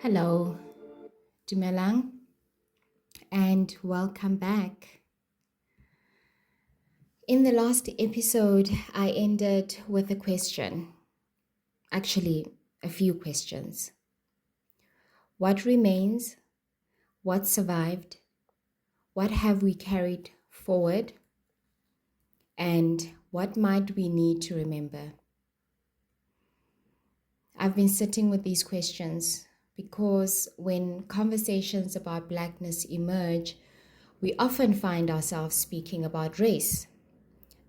Hello, Dumelang, and welcome back. In the last episode, I ended with a question, actually, a few questions. What remains? What survived? What have we carried forward? And what might we need to remember? I've been sitting with these questions because when conversations about Blackness emerge, we often find ourselves speaking about race,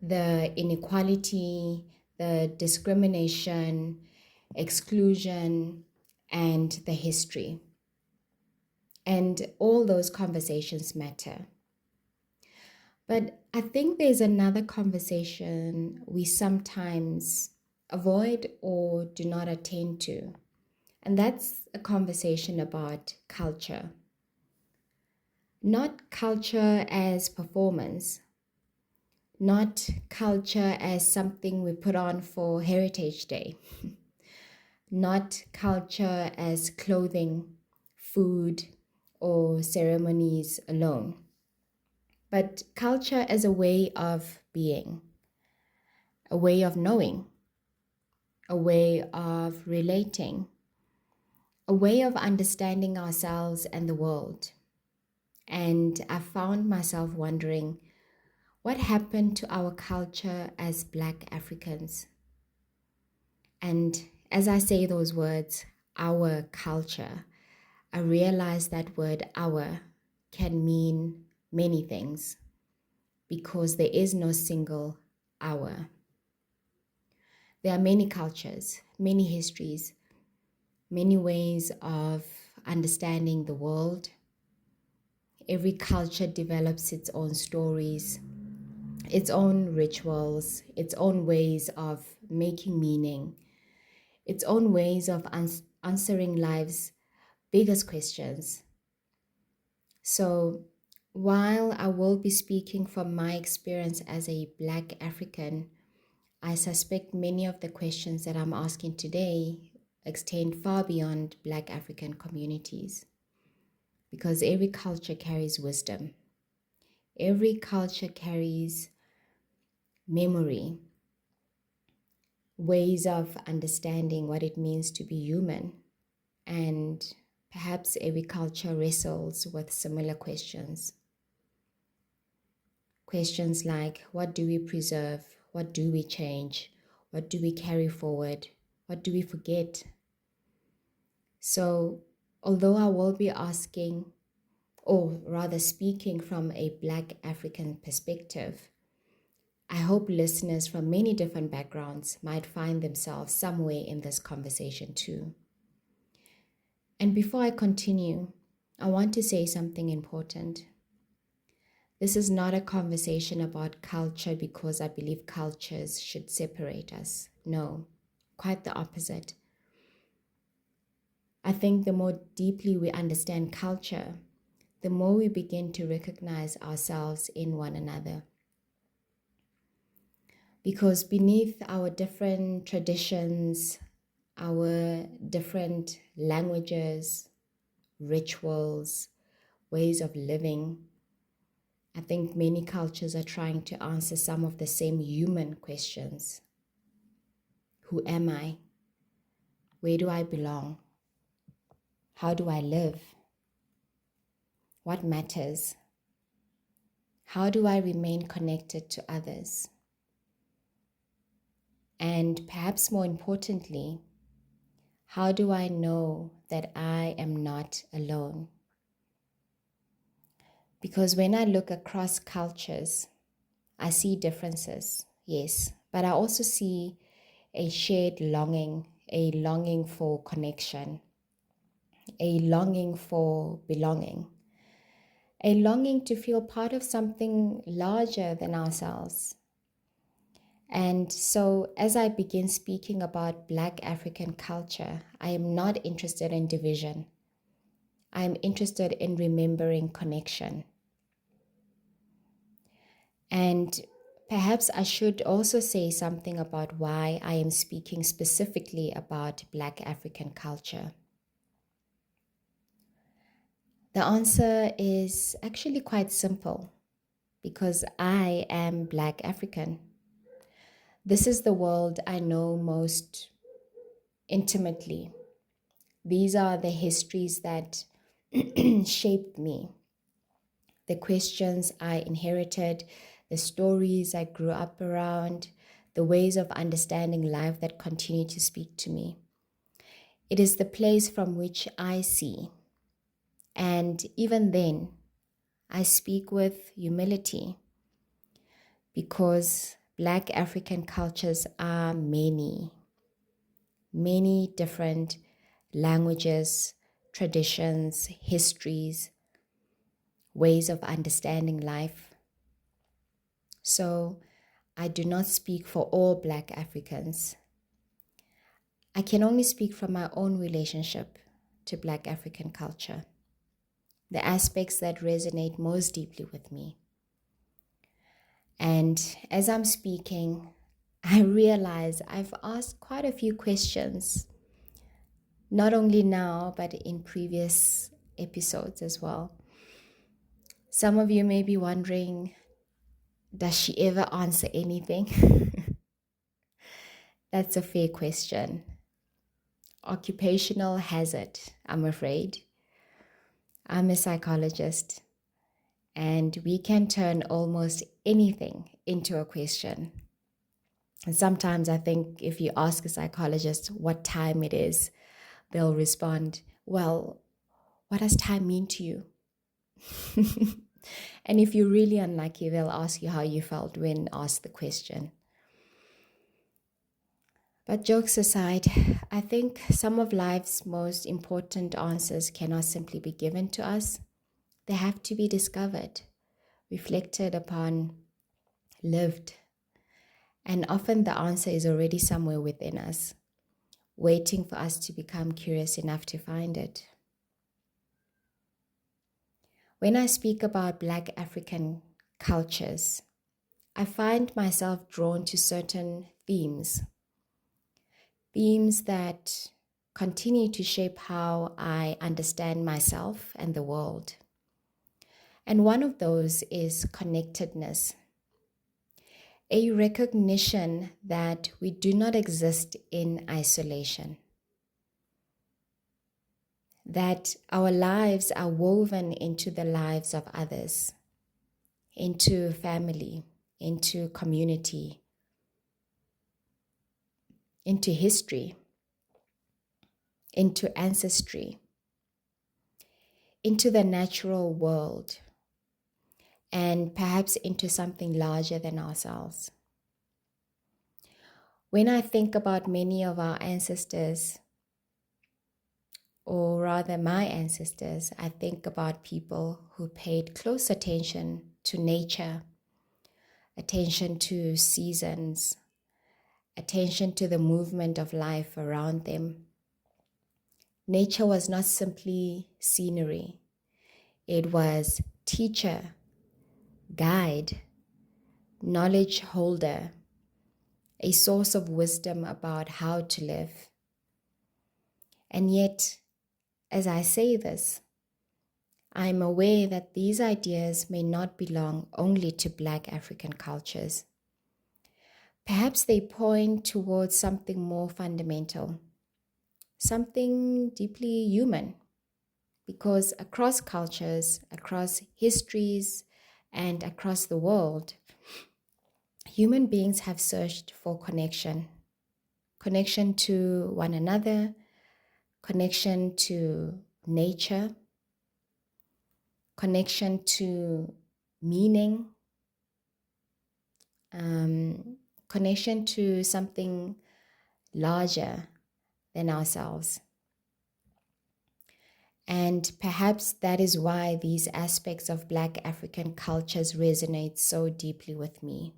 the inequality, the discrimination, exclusion, and the history. And all those conversations matter. But I think there's another conversation we sometimes avoid or do not attend to. And that's a conversation about culture. Not culture as performance, not culture as something we put on for Heritage Day, not culture as clothing, food, or ceremonies alone, but culture as a way of being, a way of knowing, a way of relating, a way of understanding ourselves and the world. And I found myself wondering, what happened to our culture as Black Africans? And as I say those words, our culture, I realize that word our can mean many things because there is no single our. There are many cultures, many histories, many ways of understanding the world. Every culture develops its own stories, its own rituals, its own ways of making meaning, its own ways of answering life's biggest questions. So, while I will be speaking from my experience as a Black African, I suspect many of the questions that I'm asking today extend far beyond Black African communities because every culture carries wisdom. Every culture carries memory, ways of understanding what it means to be human, and perhaps every culture wrestles with similar questions. Questions like, what do we preserve? What do we change? What do we carry forward? What do we forget? So, although I will be asking, or rather speaking from a Black African perspective, I hope listeners from many different backgrounds might find themselves somewhere in this conversation too. And before I continue, I want to say something important. This is not a conversation about culture because I believe cultures should separate us. No, quite the opposite. I think the more deeply we understand culture, the more we begin to recognize ourselves in one another. Because beneath our different traditions, our different languages, rituals, ways of living, I think many cultures are trying to answer some of the same human questions. Who am I? Where do I belong? How do I live? What matters? How do I remain connected to others? And perhaps more importantly, how do I know that I am not alone? Because when I look across cultures, I see differences, yes, but I also see a shared longing, a longing for connection, a longing for belonging, a longing to feel part of something larger than ourselves. And so, as I begin speaking about Black African culture, I am not interested in division. I am interested in remembering connection. And perhaps I should also say something about why I am speaking specifically about Black African culture. The answer is actually quite simple because I am Black African. This is the world I know most intimately. These are the histories that shaped me, the questions I inherited, the stories I grew up around, the ways of understanding life that continue to speak to me. It is the place from which I see. And even then, I speak with humility because Black African cultures are many, many different languages, traditions, histories, ways of understanding life. So I do not speak for all Black Africans. I can only speak from my own relationship to Black African culture, the aspects that resonate most deeply with me. And as I'm speaking, I realize I've asked quite a few questions, not only now, but in previous episodes as well. Some of you may be wondering, does she ever answer anything? That's a fair question. Occupational hazard, I'm afraid. I'm a psychologist, and we can turn almost anything into a question. And sometimes I think if you ask a psychologist what time it is, they'll respond, well, what does time mean to you? And if you're really unlucky, they'll ask you how you felt when asked the question. But jokes aside, I think some of life's most important answers cannot simply be given to us. They have to be discovered, reflected upon, lived. And often the answer is already somewhere within us, waiting for us to become curious enough to find it. When I speak about Black African cultures, I find myself drawn to certain themes that continue to shape how I understand myself and the world. And one of those is connectedness, a recognition that we do not exist in isolation, that our lives are woven into the lives of others, into family, into community, into history, into ancestry, into the natural world, and perhaps into something larger than ourselves. When I think about many of our ancestors, or rather my ancestors, I think about people who paid close attention to nature, attention to seasons, attention to the movement of life around them. Nature was not simply scenery. It was teacher, guide, knowledge holder, a source of wisdom about how to live. And yet, as I say this, I'm aware that these ideas may not belong only to Black African cultures. Perhaps they point towards something more fundamental, something deeply human, because across cultures, across histories, and across the world, human beings have searched for connection to one another, connection to nature, connection to meaning, connection to something larger than ourselves. And perhaps that is why these aspects of Black African cultures resonate so deeply with me.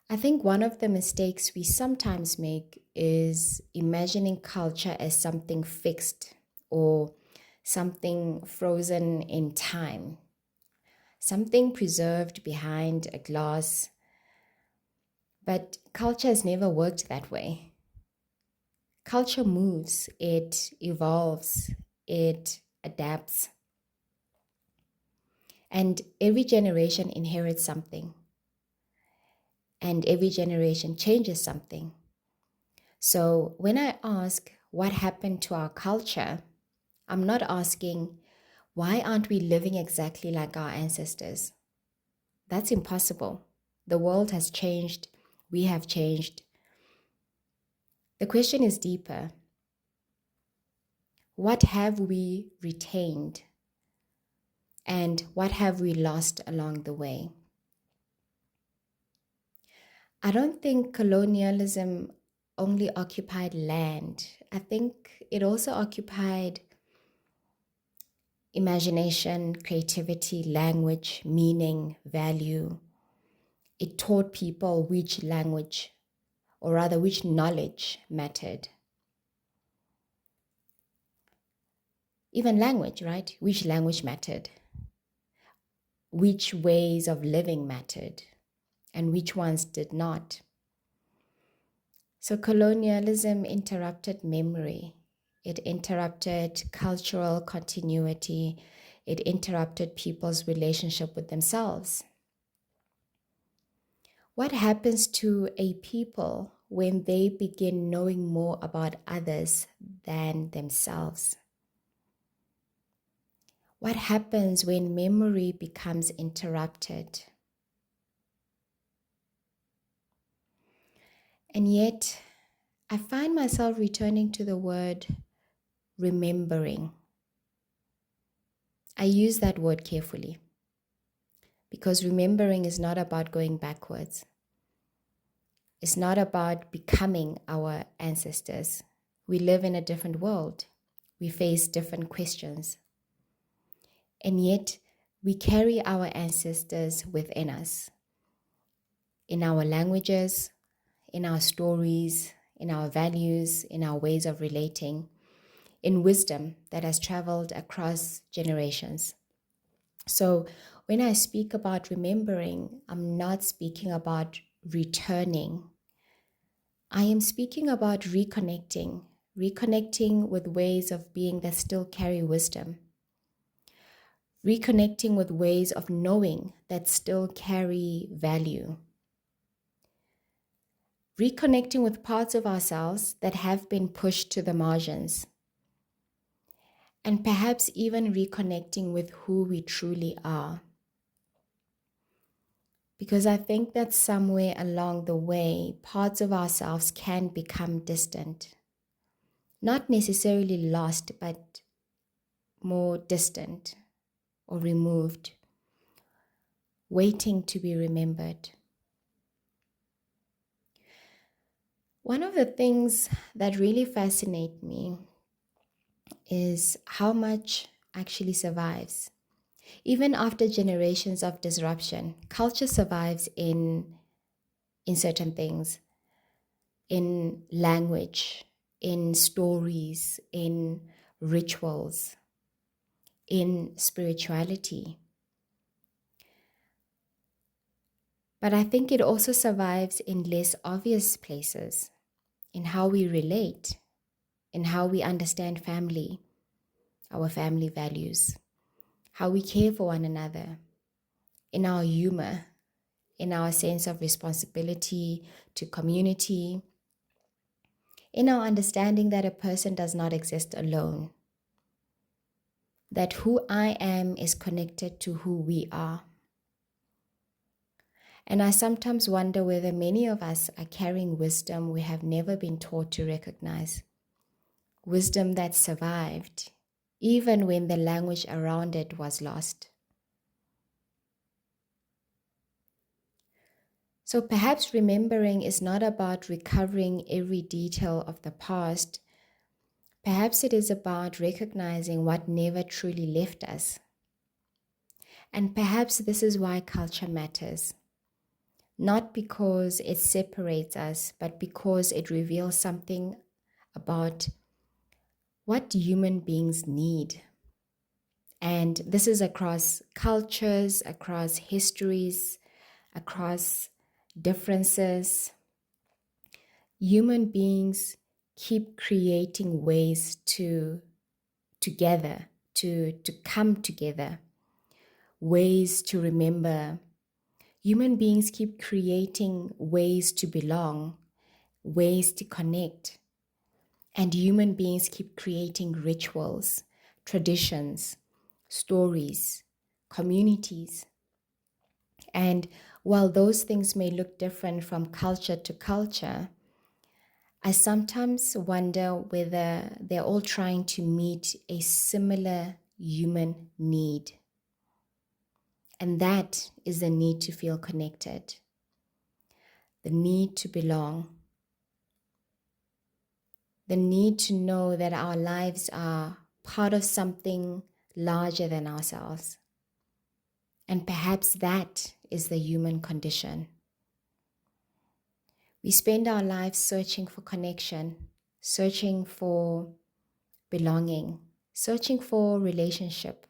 I think one of the mistakes we sometimes make is imagining culture as something fixed or something frozen in time, something preserved behind a glass. But culture has never worked that way. Culture moves, it evolves, it adapts, and every generation inherits something, and every generation changes something. So when I ask what happened to our culture, I'm not asking why aren't we living exactly like our ancestors? That's impossible. The world has changed. We have changed. The question is deeper. What have we retained? And what have we lost along the way? I don't think colonialism only occupied land. I think it also occupied imagination, creativity, language, meaning, value. It taught people which language, or rather which knowledge mattered. Even language, right? Which language mattered, which ways of living mattered, and which ones did not. So colonialism interrupted memory. It interrupted cultural continuity. It interrupted people's relationship with themselves. What happens to a people when they begin knowing more about others than themselves? What happens when memory becomes interrupted? And yet, I find myself returning to the word remembering. I use that word carefully because remembering is not about going backwards. It's not about becoming our ancestors. We live in a different world. We face different questions. And yet, we carry our ancestors within us, in our languages, in our stories, in our values, in our ways of relating, in wisdom that has traveled across generations. So when I speak about remembering, I'm not speaking about returning. I am speaking about reconnecting with ways of being that still carry wisdom, reconnecting with ways of knowing that still carry value, reconnecting with parts of ourselves that have been pushed to the margins, and perhaps even reconnecting with who we truly are. Because I think that somewhere along the way, parts of ourselves can become distant. Not necessarily lost, but more distant or removed, waiting to be remembered. One of the things that really fascinate me is how much actually survives. Even after generations of disruption, culture survives in certain things, in language, in stories, in rituals, in spirituality. But I think it also survives in less obvious places, in how we relate, in how we understand family, our family values, how we care for one another, in our humor, in our sense of responsibility to community, in our understanding that a person does not exist alone, that who I am is connected to who we are. And I sometimes wonder whether many of us are carrying wisdom we have never been taught to recognize, wisdom that survived, even when the language around it was lost. So perhaps remembering is not about recovering every detail of the past. Perhaps it is about recognizing what never truly left us. And perhaps this is why culture matters. Not because it separates us, but because it reveals something about what human beings need. And this is across cultures, across histories, across differences. Human beings keep creating ways to together, to come together, ways to remember. Human beings keep creating ways to belong, ways to connect. And human beings keep creating rituals, traditions, stories, communities. And while those things may look different from culture to culture, I sometimes wonder whether they're all trying to meet a similar human need. And that is the need to feel connected, the need to belong, the need to know that our lives are part of something larger than ourselves. And perhaps that is the human condition. We spend our lives searching for connection, searching for belonging, searching for relationship.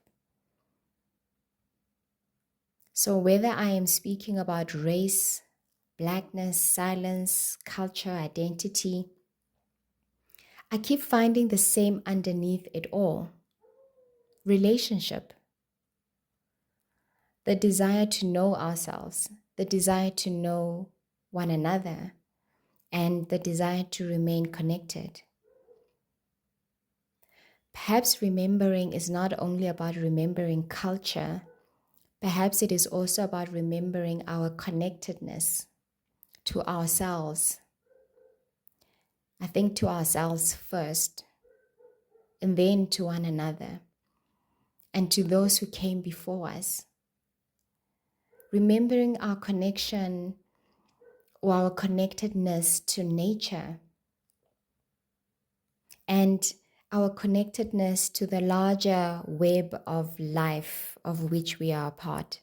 So whether I am speaking about race, blackness, silence, culture, identity, I keep finding the same underneath it all. Relationship. The desire to know ourselves, the desire to know one another, and the desire to remain connected. Perhaps remembering is not only about remembering culture, perhaps it is also about remembering our connectedness to ourselves. I think to ourselves first, and then to one another, and to those who came before us. Remembering our connection or our connectedness to nature, and our connectedness to the larger web of life of which we are a part.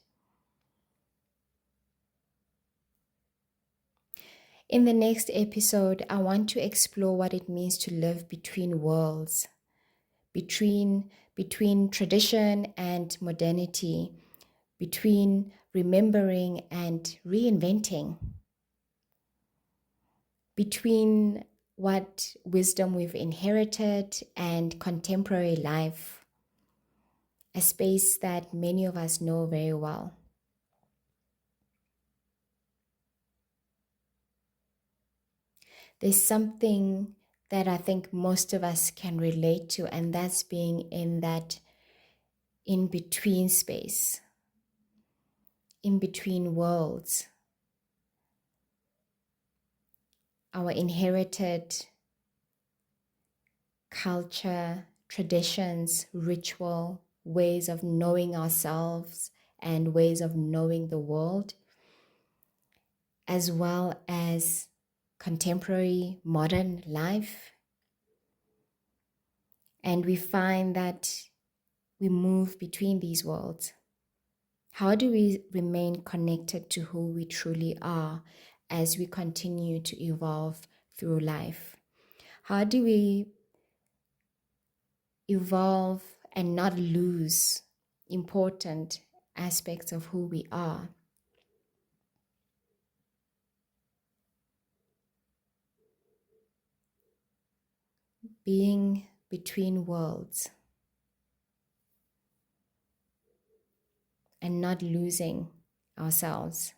In the next episode, I want to explore what it means to live between worlds, between tradition and modernity, between remembering and reinventing, between what wisdom we've inherited and contemporary life, a space that many of us know very well. There's something that I think most of us can relate to, and that's being in that in-between space, in between worlds. Our inherited culture, traditions, ritual, ways of knowing ourselves and ways of knowing the world, as well as contemporary modern life. And we find that we move between these worlds. How do we remain connected to who we truly are as we continue to evolve through life? How do we evolve and not lose important aspects of who we are? Being between worlds and not losing ourselves.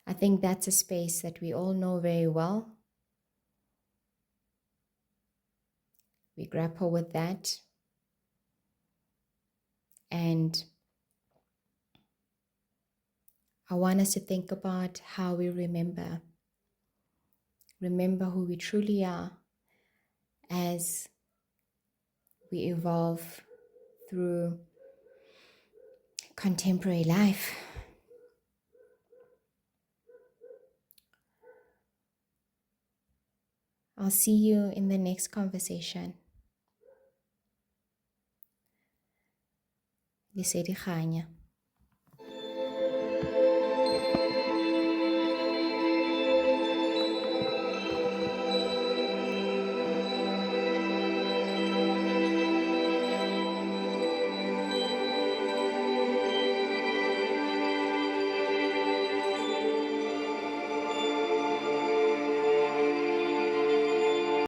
I think that's a space that we all know very well. We grapple with that. And I want us to think about how we remember who we truly are as we evolve through contemporary life. I'll see you in the next conversation. Lesedi Khanya.